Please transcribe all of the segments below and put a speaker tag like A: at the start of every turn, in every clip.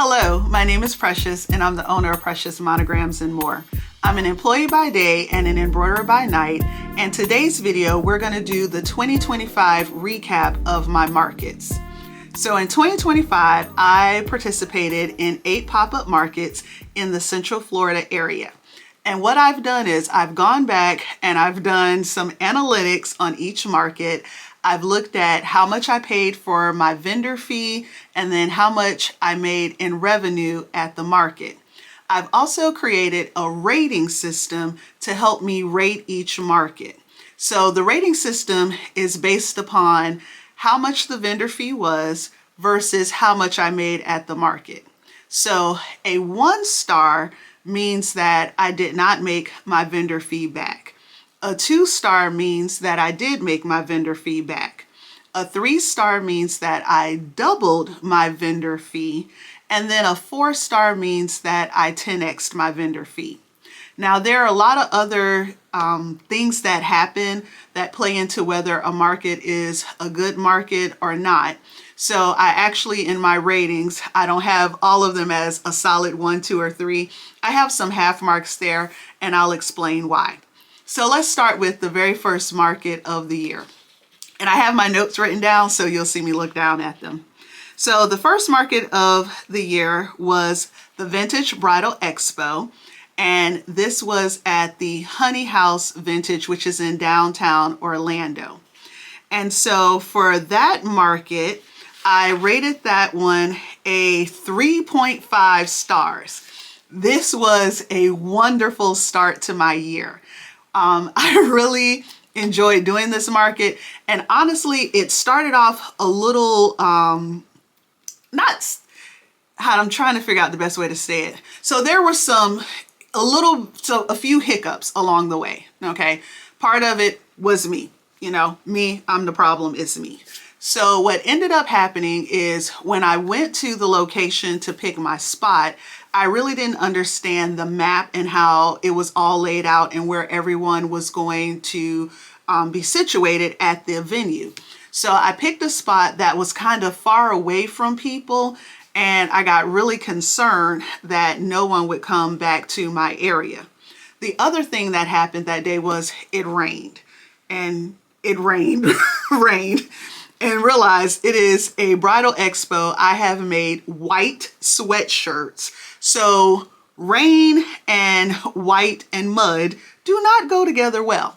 A: Hello, my name is Precious and I'm the owner of Precious Monograms and More. I'm an employee by day and an embroiderer by night, and today's video we're going to do the 2025 recap of my markets. So in 2025 I participated in 8 pop-up markets in the Central Florida area. And what I've done is I've gone back and I've done some analytics on each market. I've looked at how much I paid for my vendor fee and then how much I made in revenue at the market. I've also created a rating system to help me rate each market. So the rating system is based upon how much the vendor fee was versus how much I made at the market. So a 1 star means that I did not make my vendor fee back. A 2 star means that I did make my vendor fee back. A 3 star means that I doubled my vendor fee. And then a 4 star means that I 10x'd my vendor fee. Now, there are a lot of other things that happen that play into whether a market is a good market or not. So I actually, in my ratings, I don't have all of them as a solid 1, 2, or 3. I have some half marks there, and I'll explain why. So let's start with the very first market of the year. And I have my notes written down, so you'll see me look down at them. So the first market of the year was the Vintage Bridal Expo. And this was at the Honey House Vintage, which is in downtown Orlando. And so for that market, I rated that one a 3.5 stars. This was a wonderful start to my year. I really enjoyed doing this market, and honestly it started off a little I'm trying to figure out the best way to say it. So there were a few hiccups along the way. Okay, part of it was me, I'm the problem, it's me. So what ended up happening is when I went to the location to pick my spot, I really didn't understand the map and how it was all laid out and where everyone was going to be situated at the venue. So I picked a spot that was kind of far away from people, and I got really concerned that no one would come back to my area. The other thing that happened that day was it rained, and it rained, and realized it is a bridal expo. I have made white sweatshirts. So rain and white and mud do not go together well.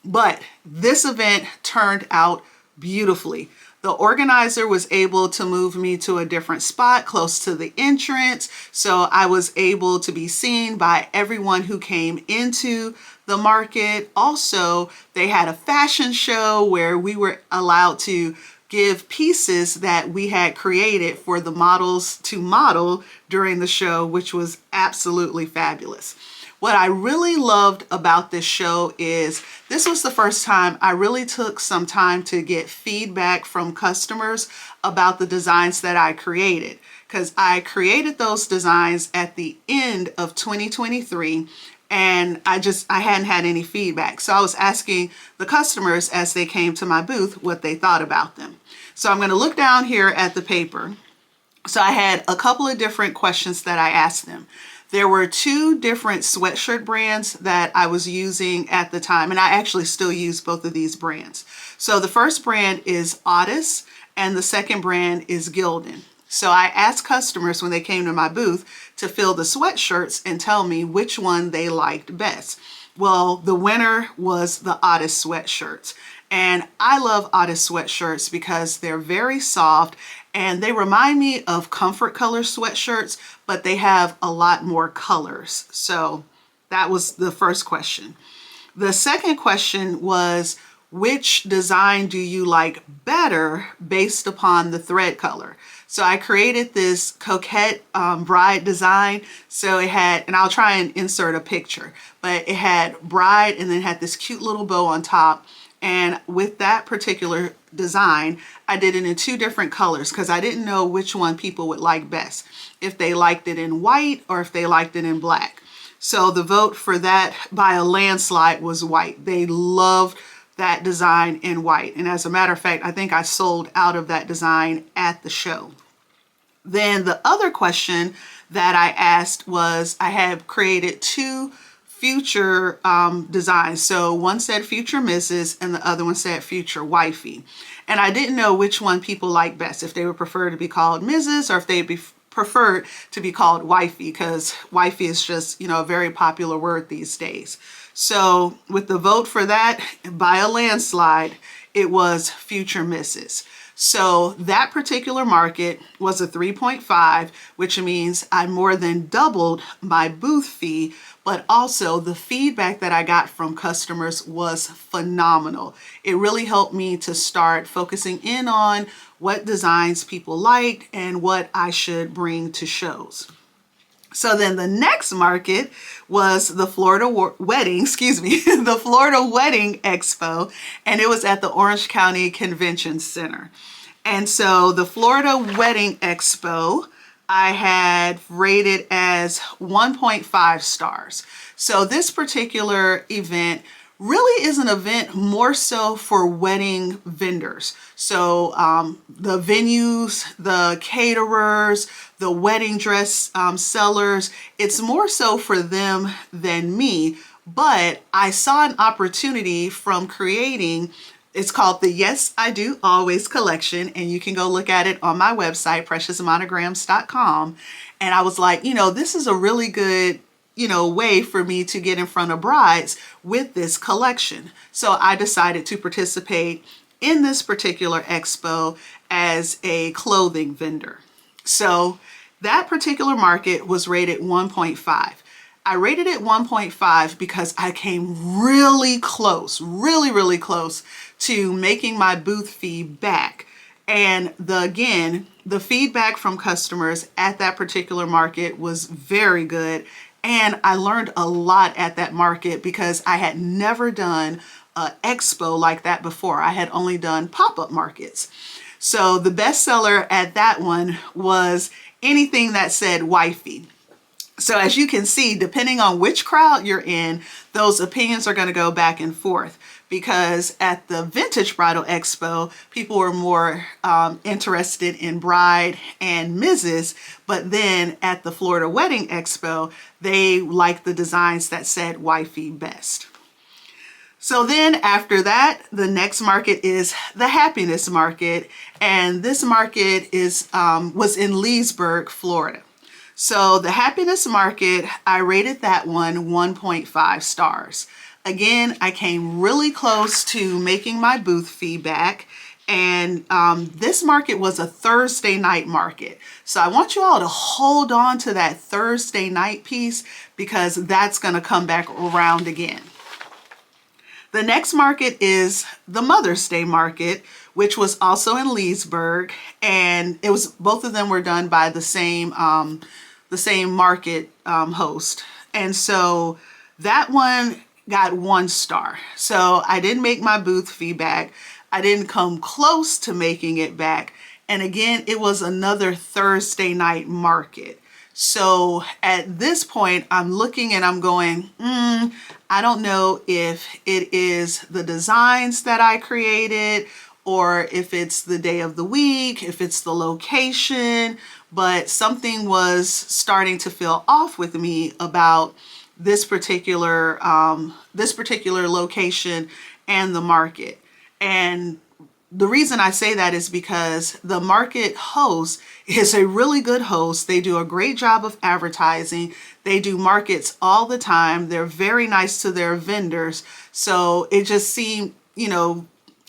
A: But this event turned out beautifully. The organizer was able to move me to a different spot close to the entrance, so I was able to be seen by everyone who came into the market. Also, they had a fashion show where we were allowed to give pieces that we had created for the models to model during the show, which was absolutely fabulous. What I really loved about this show is this was the first time I really took some time to get feedback from customers about the designs that I created, because I created those designs at the end of 2023 and I hadn't had any feedback. So I was asking the customers as they came to my booth what they thought about them. So I'm going to look down here at the paper. So I had a couple of different questions that I asked them. There were 2 different sweatshirt brands that I was using at the time, and I actually still use both of these brands. So the first brand is Otis, and the second brand is Gildan. So I asked customers when they came to my booth to fill the sweatshirts and tell me which one they liked best. Well, the winner was the Otis sweatshirts. And I love Otis sweatshirts because they're very soft and they remind me of comfort color sweatshirts, but they have a lot more colors. So that was the first question. The second question was, which design do you like better based upon the thread color? So I created this coquette bride design. So it had, and I'll try and insert a picture, but it had bride and then had this cute little bow on top. And with that particular design, I did it in 2 different colors because I didn't know which one people would like best, if they liked it in white or if they liked it in black. So the vote for that by a landslide was white. They loved that design in white. And as a matter of fact, I think I sold out of that design at the show. Then the other question that I asked was, I have created two future designs. So one said future Mrs. and the other one said future wifey. And I didn't know which one people like best, if they would prefer to be called Mrs. or if they'd be preferred to be called wifey, because wifey is just, a very popular word these days. So with the vote for that, by a landslide, it was future Mrs. So that particular market was a 3.5, which means I more than doubled my booth fee, but also the feedback that I got from customers was phenomenal. It really helped me to start focusing in on what designs people liked and what I should bring to shows. So then the next market was the Florida Wedding, the Florida Wedding Expo, and it was at the Orange County Convention Center. And so the Florida Wedding Expo, I had rated as 1.5 stars. So this particular event really is an event more so for wedding vendors. So the venues, the caterers, the wedding dress sellers, it's more so for them than me. But I saw an opportunity from creating, it's called the Yes I Do Always collection, and you can go look at it on my website, preciousmonograms.com. And I was like, this is a really good way for me to get in front of brides with this collection. So I decided to participate in this particular expo as a clothing vendor. So that particular market was rated 1.5. I rated it 1.5 because I came really close, really close to making my booth fee back. And the feedback from customers at that particular market was very good. And I learned a lot at that market because I had never done an expo like that before. I had only done pop-up markets. So the best seller at that one was anything that said wifey. So as you can see, depending on which crowd you're in, those opinions are going to go back and forth. Because at the Vintage Bridal Expo, people were more interested in bride and Mrs. But then at the Florida Wedding Expo, they liked the designs that said wifey best. So then after that, the next market is the Happiness Market. And this market was in Leesburg, Florida. So the Happiness Market, I rated that one 1.5 stars. Again, I came really close to making my booth fee back, and this market was a Thursday night market. So I want you all to hold on to that Thursday night piece because that's going to come back around again. The next market is the Mother's Day Market, which was also in Leesburg, and both of them were done by the same market host. And so that one got 1 star. So I didn't make my booth fee back. I didn't come close to making it back. And again, it was another Thursday night market. So at this point, I'm looking and I'm going, I don't know if it is the designs that I created or if it's the day of the week, if it's the location, but something was starting to feel off with me about this particular location and the market. And the reason I say that is because the market host is a really good host. They do a great job of advertising. They do markets all the time. They're very nice to their vendors. So it just seemed,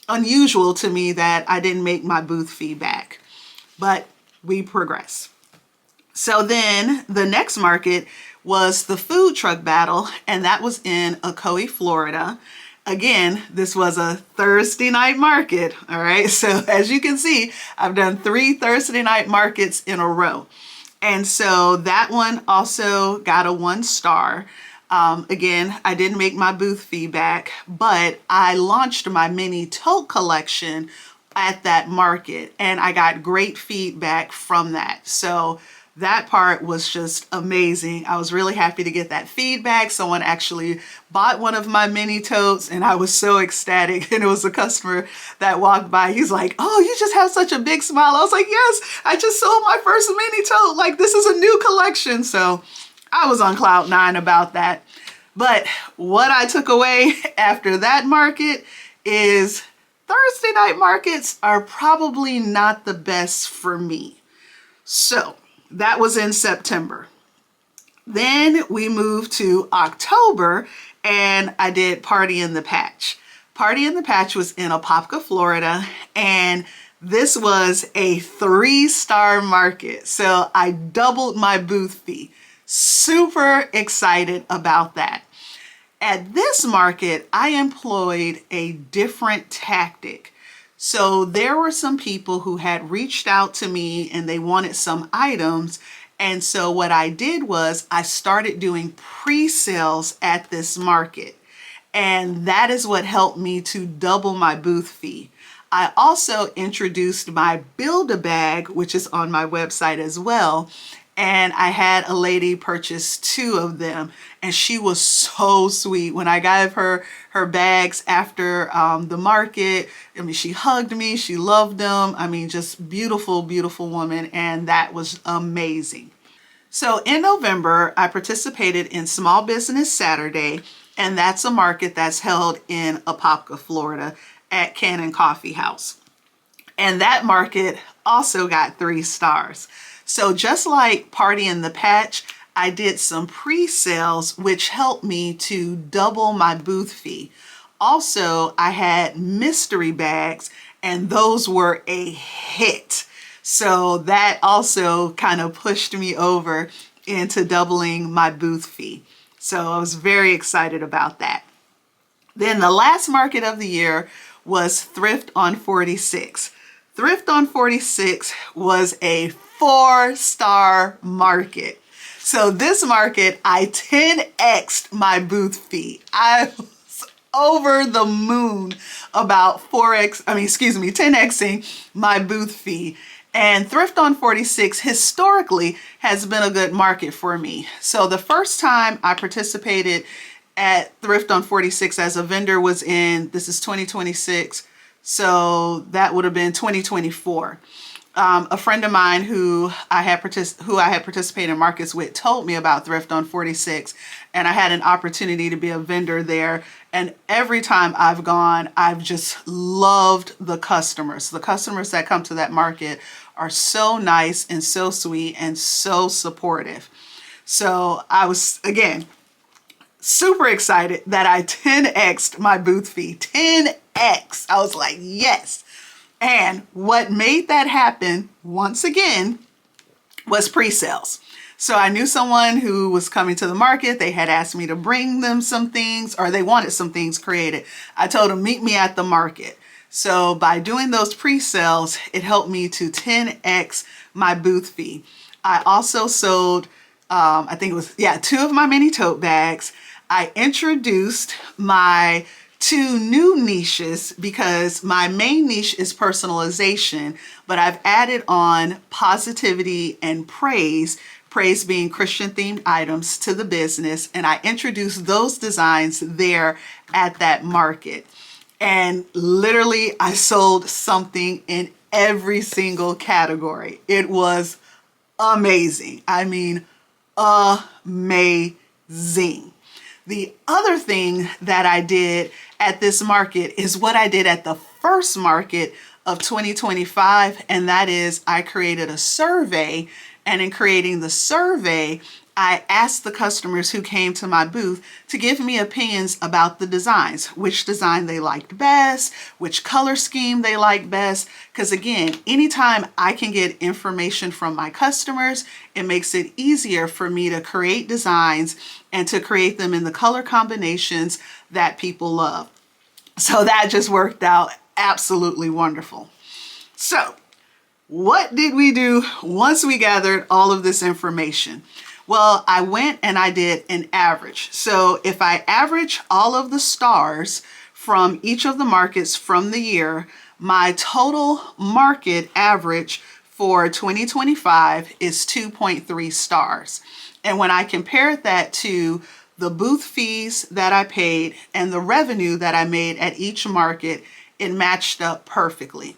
A: unusual to me that I didn't make my booth fee back. But we progress. So then the next market was the food truck battle, and that was in Ocoee, Florida. Again, this was a Thursday night market, all right? So as you can see, I've done 3 Thursday night markets in a row. And so that one also got a 1 star. Again, I didn't make my booth fee back, but I launched my mini tote collection at that market, and I got great feedback from that. So That part was just amazing. I was really happy to get that feedback. Someone actually bought one of my mini totes and I was so ecstatic. And it was a customer that walked by. He's like, "Oh, you just have such a big smile." I was like, "Yes, I just sold my first mini tote. Like, this is a new collection." So I was on cloud nine about that. But what I took away after that market is Thursday night markets are probably not the best for me. So that was in September. Then we moved to October and I did Party in the Patch. Party in the Patch was in Apopka, Florida, and this was a 3-star market. So I doubled my booth fee. Super excited about that. At this market, I employed a different tactic. So there were some people who had reached out to me and they wanted some items. And so what I did was I started doing pre-sales at this market. And that is what helped me to double my booth fee. I also introduced my Build-A-Bag, which is on my website as well. And I had a lady purchase 2 of them and she was so sweet. When I gave her bags after the market, I mean, she hugged me, she loved them. I mean, just beautiful, beautiful woman. And that was amazing. So in November, I participated in Small Business Saturday, and that's a market that's held in Apopka, Florida at Cannon Coffee House. And that market also got 3 stars. So just like Party in the Patch, I did some pre-sales, which helped me to double my booth fee. Also, I had mystery bags, and those were a hit. So that also kind of pushed me over into doubling my booth fee. So I was very excited about that. Then the last market of the year was Thrift on 46. Thrift on 46 was a 4-star market. So this market, I 10x'd my booth fee. I was over the moon about 10xing my booth fee. And Thrift on 46 historically has been a good market for me. So the first time I participated at Thrift on 46 as a vendor was this is 2026. So that would have been 2024. A friend of mine who I had participated in markets with told me about Thrift on 46, and I had an opportunity to be a vendor there. And every time I've gone, I've just loved the customers. The customers that come to that market are so nice and so sweet and so supportive. So I was, again, super excited that I 10x'd my booth fee. 10x. I was like, yes. And what made that happen, once again, was pre-sales. So I knew someone who was coming to the market. They had asked me to bring them some things, or they wanted some things created. I told them, meet me at the market. So by doing those pre-sales, it helped me to 10x my booth fee. I also sold, I think it was, 2 of my mini tote bags. I introduced my 2 new niches because my main niche is personalization, but I've added on positivity and praise being Christian themed items to the business. And I introduced those designs there at that market. And literally I sold something in every single category. It was amazing. I mean, amazing. The other thing that I did at this market is what I did at the first market of 2025, and that is I created a survey, and in creating the survey, I asked the customers who came to my booth to give me opinions about the designs, which design they liked best, which color scheme they liked best. Because again, anytime I can get information from my customers, it makes it easier for me to create designs and to create them in the color combinations that people love. So that just worked out absolutely wonderful. So what did we do once we gathered all of this information? Well, I went and I did an average. So if I average all of the stars from each of the markets from the year, my total market average for 2025 is 2.3 stars. And when I compared that to the booth fees that I paid and the revenue that I made at each market, it matched up perfectly.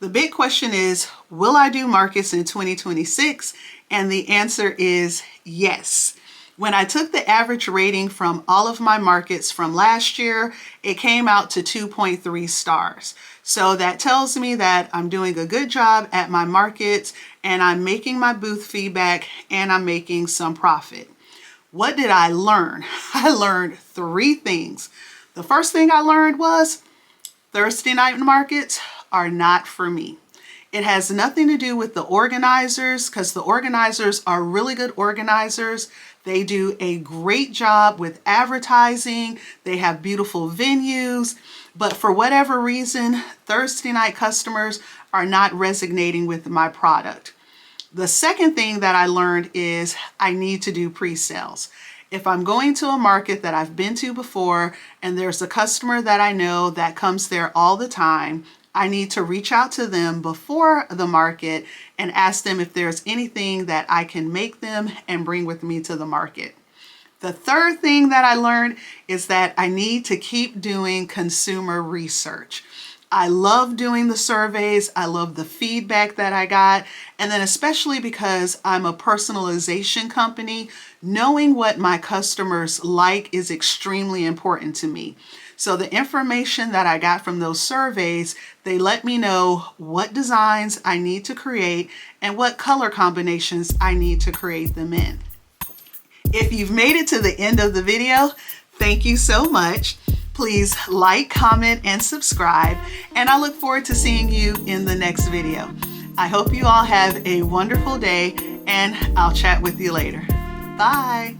A: The big question is, will I do markets in 2026? And the answer is yes. When I took the average rating from all of my markets from last year, it came out to 2.3 stars. So that tells me that I'm doing a good job at my markets and I'm making my booth feedback and I'm making some profit. What did I learn? I learned 3 things. The first thing I learned was Thursday night markets are not for me. It has nothing to do with the organizers, because the organizers are really good organizers. They do a great job with advertising. They have beautiful venues. But for whatever reason, Thursday night customers are not resonating with my product. The second thing that I learned is I need to do pre-sales. If I'm going to a market that I've been to before and there's a customer that I know that comes there all the time, I need to reach out to them before the market and ask them if there's anything that I can make them and bring with me to the market. The third thing that I learned is that I need to keep doing consumer research. I love doing the surveys. I love the feedback that I got. And then especially because I'm a personalization company, knowing what my customers like is extremely important to me. So the information that I got from those surveys, they let me know what designs I need to create and what color combinations I need to create them in. If you've made it to the end of the video, thank you so much. Please like, comment, and subscribe, and I look forward to seeing you in the next video. I hope you all have a wonderful day, and I'll chat with you later. Bye.